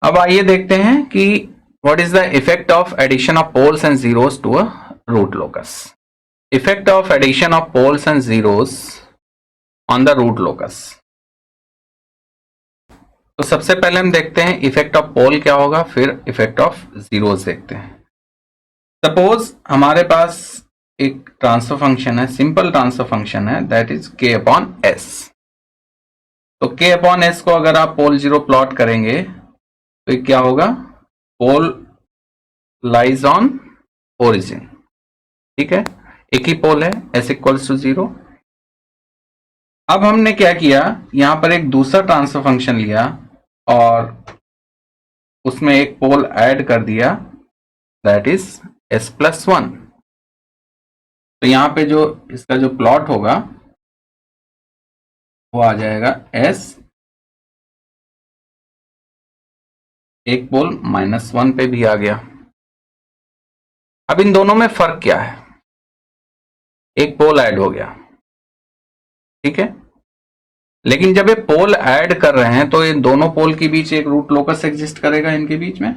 अब आइए देखते हैं कि what is the effect of addition of poles and zeros to a root locus. Effect of addition of poles and zeros on the root locus. तो सबसे पहले हम देखते हैं इफेक्ट ऑफ पोल क्या होगा, फिर इफेक्ट ऑफ जीरोस देखते हैं। सपोज हमारे पास एक ट्रांसफर फंक्शन है, सिंपल ट्रांसफर फंक्शन है, that is k upon S. तो k अपॉन एस को अगर आप पोल जीरो प्लॉट करेंगे तो क्या होगा, पोल लाइज ऑन ओरिजिन। ठीक है, एक ही पोल है, s इक्वल्स टू 0। अब हमने क्या किया, यहां पर एक दूसरा ट्रांसफर फंक्शन लिया और उसमें एक पोल ऐड कर दिया, दैट इज s प्लस 1। तो यहां पे जो इसका जो प्लॉट होगा वो आ जाएगा s एक पोल -1 पे भी आ गया। अब इन दोनों में फर्क क्या है, एक पोल ऐड हो गया, ठीक है। लेकिन जब ये पोल ऐड कर रहे हैं तो इन दोनों पोल के बीच एक रूट लोकस एग्जिस्ट करेगा, इनके बीच में।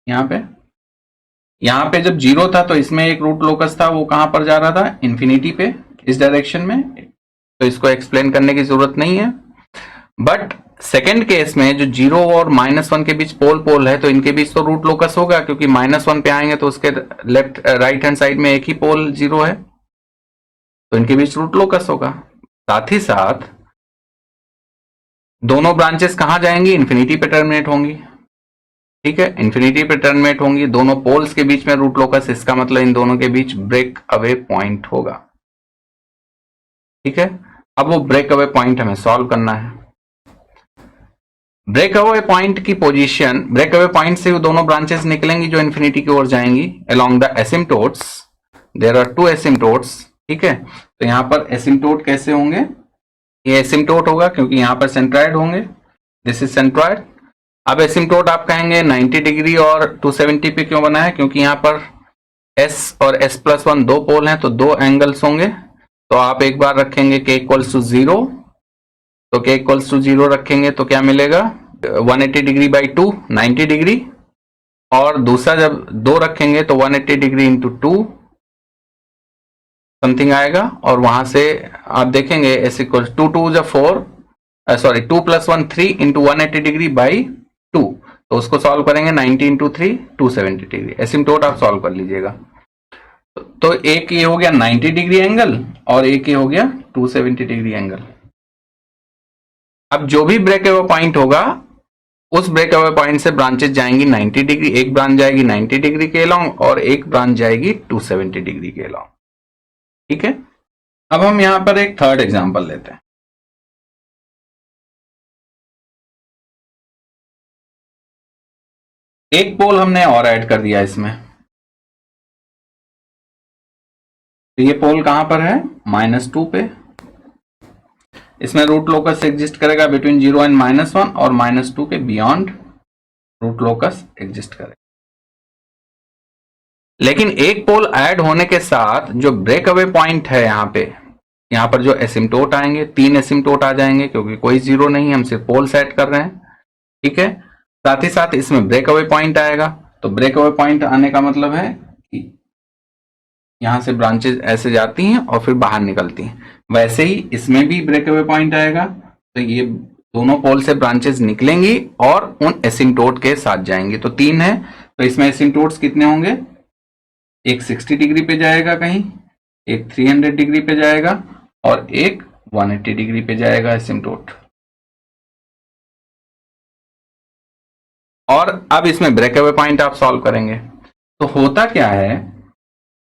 यहां पे जब 0 था तो इसमें एक रूट लोकस था, वो कहां पर जा रहा था, इन्फिनिटी पे, इस डायरेक्शन में। तो इसको एक्सप्लेन करने की जरूरत नहीं है। बट सेकेंड केस में जो 0 और -1 के बीच पोल है, तो इनके बीच तो रूट लोकस होगा, क्योंकि -1 पे आएंगे तो उसके लेफ्ट राइट हैंड साइड में एक ही पोल 0 है, तो इनके बीच रूट लोकस होगा। साथ ही साथ दोनों ब्रांचेस कहां जाएंगी, इन्फिनिटी पे टर्मिनेट होंगी। ठीक है, इन्फिनिटी पे टर्मिनेट होंगी, दोनों पोल्स के बीच में रूट लोकस, इसका मतलब इन दोनों के बीच ब्रेक अवे पॉइंट होगा। ठीक है, अब वो ब्रेक अवे पॉइंट हमें सॉल्व करना है। ब्रेक अवे पॉइंट की पोजीशन, ब्रेक अवे पॉइंट से वो दोनों ब्रांचेस निकलेंगी जो इन्फिनिटी की ओर जाएंगी along the asymptotes. There are 2 asymptotes. ठीक है, तो यहां पर एसिम्टोट कैसे होंगे, ये एसिम्टोट होगा क्योंकि यहां पर सेंट्रॉइड होंगे, दिस इज सेंट्रॉइड। अब एसिम्टोट आप कहेंगे 90 डिग्री और 270 पे क्यों बना है, क्योंकि यहां पर s और s प्लस 1 दो पोल हैं, तो दो एंगल्स होंगे। तो आप एक बार रखेंगे k इक्वल्स टू 0, तो k इक्वल्स टू 0 रखेंगे तो क्या मिलेगा, 180 डिग्री बाई 2 90 डिग्री, और दूसरा जब 2 रखेंगे तो 180 डिग्री इंटू 2 समथिंग आएगा, और वहां से आप देखेंगे s इक्वल्स 2 2 जा 4, sorry 2 plus 1 3 into 180 degree by 2, तो उसको सॉल्व करेंगे 90 इंटू 3 270 डिग्री। एसिम्टोट आप सॉल्व कर लीजिएगा। तो एक ये हो गया 90 डिग्री एंगल और एक ये हो गया 270 डिग्री एंगल। अब जो भी ब्रेक अवे पॉइंट होगा, उस ब्रेक अवे पॉइंट से ब्रांचेस जाएंगी 90 डिग्री, एक ब्रांच जाएगी 90 डिग्री के अलोंग और एक ब्रांच जाएगी 270 डिग्री के अलोंग। ठीक है, अब हम यहां पर एक थर्ड एग्जांपल लेते हैं। एक पोल हमने और ऐड कर दिया इसमें, तो ये पोल कहां पर है, -2 पे। इसमें रूट लोकस एग्जिस्ट करेगा बिटवीन 0 एंड -1, और -2 के बियॉन्ड रूट लोकस एग्जिस्ट करेगा। लेकिन एक पोल ऐड होने के साथ जो ब्रेक अवे पॉइंट है यहां पर जो एसिम्टोट आएंगे, 3 एसिम्टोट आ जाएंगे, क्योंकि कोई 0 नहीं है, हम सिर्फ पोल सेट कर रहे हैं। ठीक है, साथ ही साथ इसमें ब्रेक अवे पॉइंट आएगा। तो ब्रेक अवे पॉइंट आने का मतलब है कि यहां से ब्रांचेस ऐसे जाती हैं और फिर बाहर निकलती हैं, वैसे ही इसमें भी ब्रेक अवे पॉइंट आएगा। तो ये दोनों पोल से ब्रांचेस निकलेंगी और उन एसिम्टोट के साथ जाएंगी। तो 3 है, तो इसमें एसिम्टोट्स कितने होंगे, एक 60 डिग्री पे जाएगा कहीं, एक 300 डिग्री पे जाएगा और एक 180 डिग्री पे जाएगा एसिम्टोट। और अब इसमें ब्रेक अवे पॉइंट आप सॉल्व करेंगे तो होता क्या है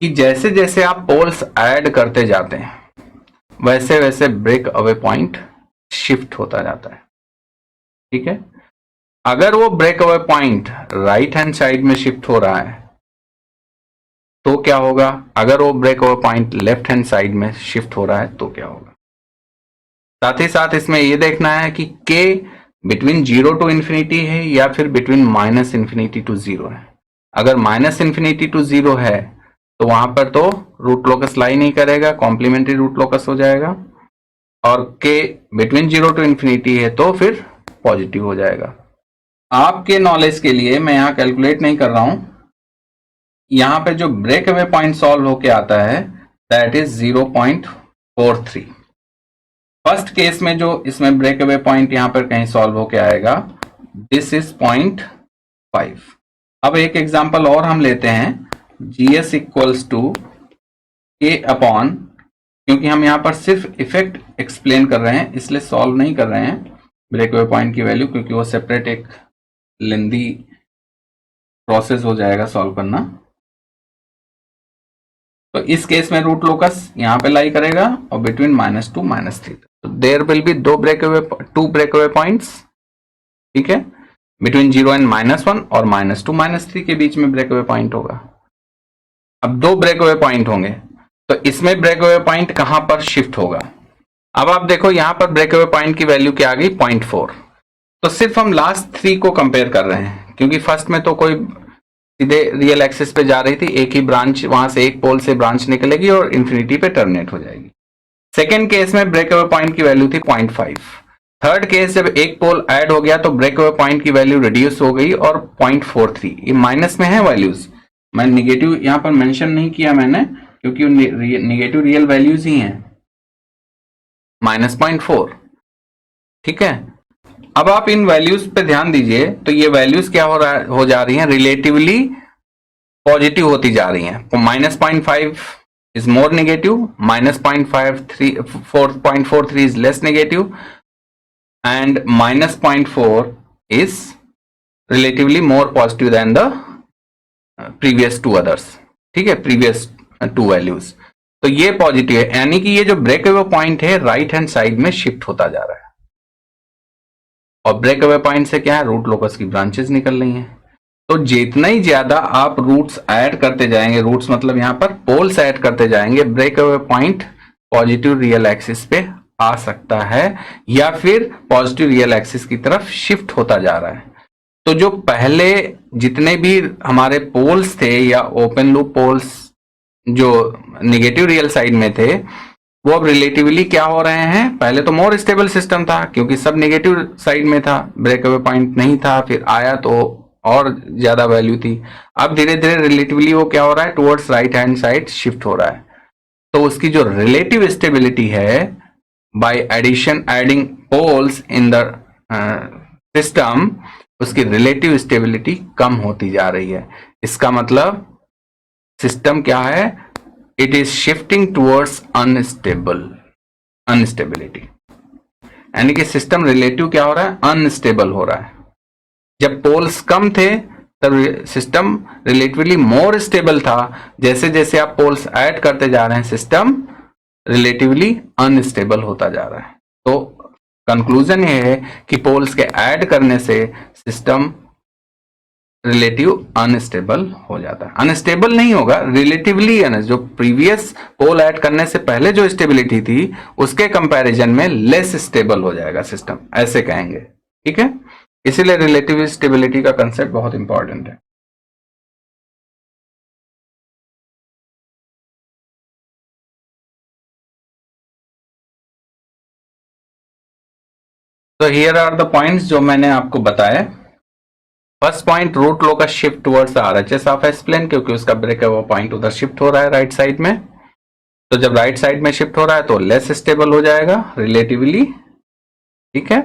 कि जैसे जैसे आप पोल्स ऐड करते जाते हैं वैसे वैसे ब्रेक अवे पॉइंट शिफ्ट होता जाता है। ठीक है, अगर वो break away point right hand side में शिफ्ट हो रहा है तो क्या होगा, अगर वो break away point left hand side में शिफ्ट हो रहा है तो क्या होगा। साथ ही साथ इसमें यह देखना है कि k बिटवीन 0 टू इन्फिनिटी है या फिर बिटवीन -∞ टू 0 है। अगर -∞ टू 0 है तो वहां पर तो रूट लोकस लाई नहीं करेगा, कॉम्प्लीमेंट्री रूट लोकस हो जाएगा, और k बिटवीन 0 टू इन्फिनिटी है तो फिर पॉजिटिव हो जाएगा। आपके नॉलेज के लिए मैं यहाँ कैलकुलेट नहीं कर रहा हूं, यहाँ पे जो ब्रेक अवे पॉइंट सॉल्व होके आता है दैट इज 0.43। फर्स्ट केस में जो इसमें ब्रेक अवे पॉइंट यहाँ पर कहीं सॉल्व होके आएगा, दिस इज 0.5। अब एक एग्जांपल और हम लेते हैं, GS equals to K upon, क्योंकि हम यहाँ पर सिर्फ इफेक्ट एक्सप्लेन कर रहे हैं इसलिए सॉल्व नहीं कर रहे हैं ब्रेक अवे पॉइंट की वैल्यू, क्योंकि वो सेपरेट एक लेंदी प्रोसेस हो जाएगा सॉल्व करना। तो इस केस में रूट लोकस यहाँ पे लाई करेगा और बिटवीन -2 -3, तो there will be two break away points, ठीक है, बिटवीन 0 एंड -1 और -2 -3 के बीच में ब्रेक अवे पॉइंट होगा। अब दो ब्रेक अवे पॉइंट होंगे, तो इसमें ब्रेक अवे पॉइंट कहां पर शिफ्ट होगा। अब आप देखो यहां पर ब्रेक अवे पॉइंट की वैल्यू क्या आ गई 0.4, तो सिर्फ हम लास्ट 3 को कंपेयर कर रहे हैं, क्योंकि फर्स्ट में तो कोई सीधे रियल एक्सिस पे जा रही थी, एक ही ब्रांच, वहां से एक पोल से ब्रांच निकलेगी और इन्फिनिटी पे टर्मिनेट हो जाएगी। सेकेंड केस में ब्रेक अवे पॉइंट की वैल्यू थी 0.5। थर्ड केस जब एक पोल ऐड हो गया तो ब्रेक अवे पॉइंट की वैल्यू रिड्यूस हो गई और 0.43, ये माइनस में है वैल्यूज, मैं निगेटिव यहां पर मेंशन नहीं किया मैंने, क्योंकि निगेटिव रियल वैल्यूज ही हैं, -0.4, ठीक है। अब आप इन वैल्यूज पे ध्यान दीजिए, तो ये वैल्यूज क्या हो जा रही हैं, रिलेटिवली पॉजिटिव होती जा रही हैं। -0.5 is more negative, -0.43 is less negative, and -0.4 is relatively more positive than the previous two others, ठीक है, previous two values। तो ये पॉजिटिव है, यानी कि ये जो ब्रेक अवे पॉइंट है राइट हैंड साइड में शिफ्ट होता जा रहा है। और ब्रेक अवे पॉइंट से क्या है, रूट लोकस की ब्रांचेस निकल रही हैं। तो जितना ही ज्यादा आप रूट्स ऐड करते जाएंगे, रूट्स मतलब यहां पर पोल्स ऐड करते जाएंगे, break away point positive real axis पे आ सकता है या फिर पॉजिटिव रियल एक्सिस की तरफ शिफ्ट होता जा रहा है। तो जो पहले जितने भी हमारे पोल्स थे या ओपन लूप पोल्स जो निगेटिव रियल साइड में थे, वो अब रिलेटिवली क्या हो रहे हैं, पहले तो मोर स्टेबल सिस्टम था क्योंकि सब नेगेटिव साइड में था, ब्रेक अवे पॉइंट नहीं था, फिर आया तो और ज्यादा वैल्यू थी। अब धीरे धीरे रिलेटिवली वो क्या हो रहा है, towards right hand side shift हो रहा है। तो उसकी जो रिलेटिव स्टेबिलिटी है by adding poles in the system, उसकी रिलेटिव स्टेबिलिटी कम होती जा रही है। इसका मतलब सिस्टम क्या है, it is shifting towards unstability, यानी कि सिस्टम रिलेटिव क्या हो रहा है, अनस्टेबल हो रहा है। जब पोल्स कम थे तब सिस्टम रिलेटिवली मोर स्टेबल था, जैसे जैसे आप पोल्स ऐड करते जा रहे हैं सिस्टम रिलेटिवली अनस्टेबल होता जा रहा है। तो कंक्लूजन ये है कि पोल्स के ऐड करने से सिस्टम रिलेटिव अनस्टेबल हो जाता है। अनस्टेबल नहीं होगा, रिलेटिवली जो प्रीवियस पोल ऐड करने से पहले जो स्टेबिलिटी थी उसके कंपैरिजन में लेस स्टेबल हो जाएगा सिस्टम, ऐसे कहेंगे, ठीक है। इसीलिए रिलेटिव स्टेबिलिटी का कंसेप्ट बहुत इंपॉर्टेंट है। तो हियर आर द पॉइंट्स जो मैंने आपको बताए। First point, root locus shift towards RHS of S plane, क्योंकि उसका ब्रेक अवे पॉइंट उधर शिफ्ट हो रहा है राइट साइड में। तो जब राइट साइड में शिफ्ट हो रहा है तो लेस स्टेबल हो जाएगा रिलेटिवली, ठीक है।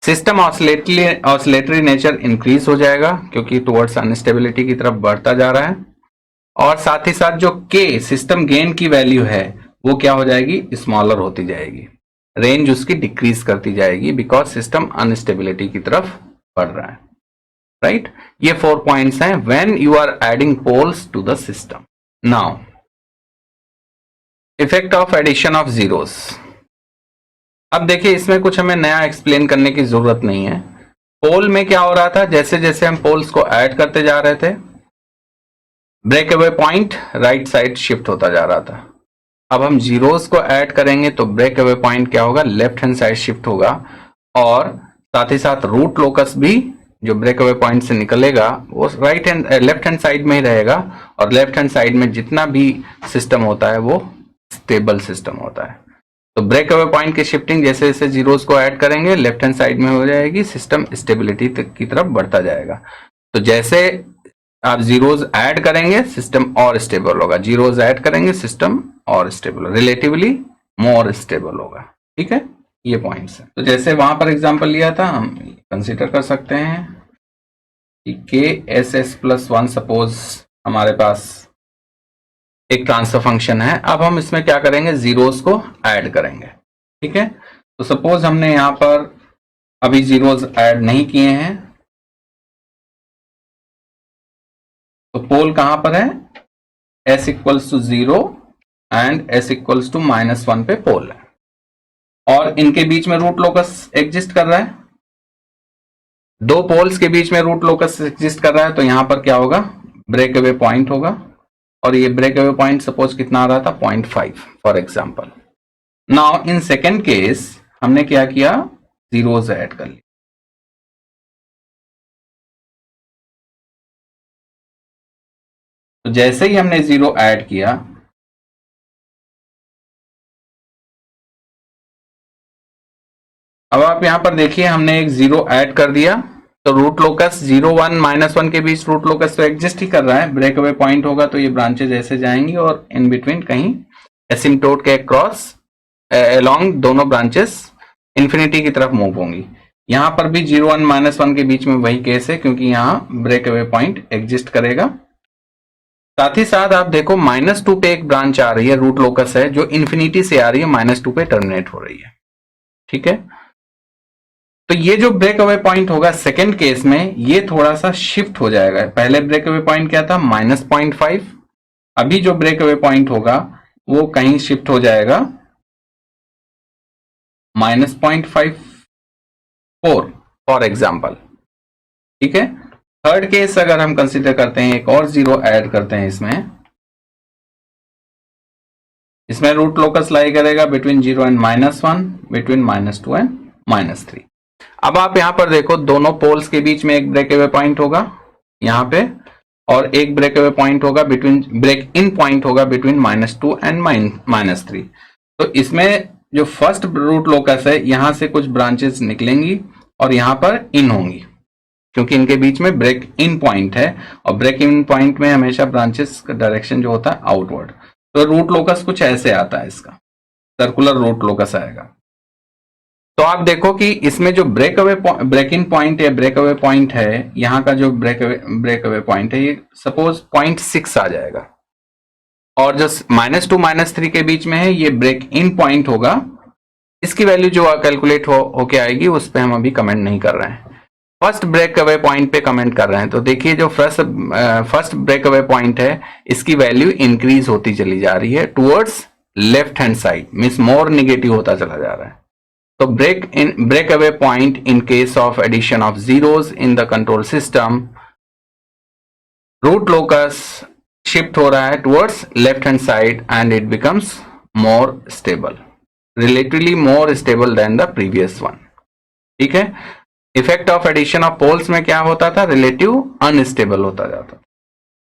सिस्टम ऑसिलेटरी नेचर इंक्रीज हो जाएगा क्योंकि टुवर्ड्स अनस्टेबिलिटी की तरफ बढ़ता जा रहा है। और साथ ही साथ जो के सिस्टम गेन की वैल्यू है वो क्या हो जाएगी, स्मॉलर होती जाएगी, रेंज उसकी डिक्रीज करती जाएगी बिकॉज सिस्टम अनस्टेबिलिटी की तरफ बढ़ रहा है, राइट। ये 4 पॉइंट्स हैं when you are adding poles to the system. Now effect of addition of zeros. अब देखिए इसमें कुछ हमें नया एक्सप्लेन करने की जरूरत नहीं है। पोल में क्या हो रहा था, जैसे जैसे हम पोल्स को ऐड करते जा रहे थे break away point right side shift होता जा रहा था। अब हम जीरोस को ऐड करेंगे तो ब्रेक अवे पॉइंट क्या होगा, लेफ्ट हैंड साइड शिफ्ट होगा। और साथ ही साथ रूट लोकस भी जो ब्रेक अवे पॉइंट से निकलेगा वो लेफ्ट हैंड साइड में ही रहेगा। और लेफ्ट हैंड साइड में जितना भी सिस्टम होता है वो स्टेबल सिस्टम होता है। तो ब्रेक अवे पॉइंट की शिफ्टिंग जैसे जैसे जीरोस को ऐड करेंगे लेफ्ट हैंड साइड में हो जाएगी, सिस्टम स्टेबिलिटी की तरफ बढ़ता जाएगा। तो जैसे आप जीरोस ऐड करेंगे सिस्टम और स्टेबल होगा, जीरोस ऐड करेंगे सिस्टम और स्टेबल, रिलेटिवली मोर स्टेबल होगा। ठीक है, ये पॉइंट्स है। तो जैसे वहां पर एग्जांपल लिया था, हम कंसीडर कर सकते हैं कि KSS+1 सपोज हमारे पास एक ट्रांसफर फंक्शन है। अब हम इसमें क्या करेंगे, जीरोस को ऐड करेंगे। ठीक है, तो सपोज हमने यहां पर अभी जीरोस ऐड नहीं किए हैं, तो पोल कहां पर है, S=0 एंड S=-1 पे पोल है, और इनके बीच में रूट लोकस एग्जिस्ट कर रहा है। दो पोल्स के बीच में रूट लोकस एग्जिस्ट कर रहा है, तो यहां पर क्या होगा, ब्रेक अवे पॉइंट होगा, और ये ब्रेक अवे पॉइंट सपोज कितना आ रहा था, 0.5 for example. Now in second case हमने क्या किया, जीरोस ऐड कर लिया। तो जैसे ही हमने जीरो ऐड किया, अब आप यहां पर देखिए हमने एक जीरो ऐड कर दिया, तो रूट लोकस 0, 1, -1 के बीच रूट लोकस तो एग्जिस्ट ही कर रहा है, ब्रेक अवे पॉइंट होगा तो ये ब्रांचेज ऐसे जाएंगी और इन बिटवीन कहीं एसिम्प्टोट के क्रॉस अलोंग दोनों ब्रांचेस इंफिनिटी की तरफ मूव होंगी। यहां पर भी 0, 1, -1 के बीच में वही केस है, क्योंकि यहां ब्रेक अवे पॉइंट एग्जिस्ट करेगा। साथ ही साथ आप देखो -2 पे एक ब्रांच आ रही है, रूट लोकस है, जो इंफिनिटी से आ रही है, -2 पे टर्मिनेट हो रही है। ठीक है, तो ये जो ब्रेक अवे पॉइंट होगा सेकेंड केस में, ये थोड़ा सा शिफ्ट हो जाएगा। पहले ब्रेक अवे पॉइंट क्या था, -0.5, अभी जो ब्रेक अवे पॉइंट होगा वो कहीं शिफ्ट हो जाएगा -0.54 फॉर एग्जाम्पल। ठीक है, थर्ड केस अगर हम कंसीडर करते हैं, एक और जीरो ऐड करते हैं इसमें रूट लोकस लाई करेगा बिटवीन 0 एंड -1, बिटवीन -2 एंड -3। अब आप यहां पर देखो दोनों पोल्स के बीच में एक ब्रेक अवे पॉइंट होगा यहां पे, और एक ब्रेक अवे पॉइंट होगा बिटवीन, ब्रेक इन पॉइंट होगा बिटवीन -2 एंड -3। तो इसमें जो फर्स्ट रूट लोकस है, यहां से कुछ ब्रांचेस निकलेंगी और यहां पर इन होंगी, क्योंकि इनके बीच में ब्रेक इन पॉइंट है, और ब्रेक इन पॉइंट में हमेशा ब्रांचेस का डायरेक्शन जो होता है आउटवर्ड। तो रूट लोकस कुछ ऐसे आता है, इसका सर्कुलर रूट लोकस आएगा। तो आप देखो कि इसमें जो ब्रेक इन पॉइंट या ब्रेक अवे पॉइंट है, यहाँ का जो ब्रेक अवे पॉइंट है, ये सपोज 0.6 आ जाएगा, और जो -2 -3 के बीच में है ये ब्रेक इन पॉइंट होगा। इसकी वैल्यू जो कैलकुलेट होके आएगी उस पर हम अभी कमेंट नहीं कर रहे हैं, फर्स्ट ब्रेक अवे पॉइंट पे कमेंट कर रहे हैं। तो देखिए जो फर्स्ट ब्रेक अवे पॉइंट है, इसकी वैल्यू इंक्रीज होती चली जा रही है towards left hand side, means more negative होता चला जा रहा है। तो break away point in case of addition of zeros in the control system, root locus shift हो रहा है towards left hand side and it becomes more stable, relatively more stable than the previous one. ठीक है, effect of addition of poles में क्या होता था, relative unstable होता जाता।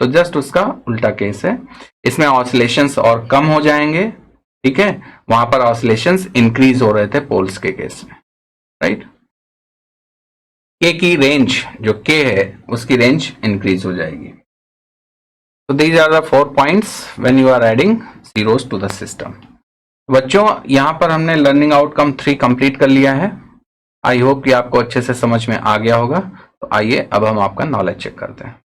तो जस्ट उसका उल्टा केस है, इसमें ऑसिलेशंस और कम हो जाएंगे। ठीक है, वहां पर ऑसिलेशंस इंक्रीज हो रहे थे पोल्स के केस में, राइट। के की रेंज जो के है उसकी रेंज इंक्रीज हो जाएगी। तो these are the 4 points when you are adding zeros to the system. बच्चों यहां पर हमने लर्निंग आउटकम 3 कंप्लीट कर लिया है। आई होप कि आपको अच्छे से समझ में आ गया होगा। तो आइए अब हम आपका नॉलेज चेक करते हैं।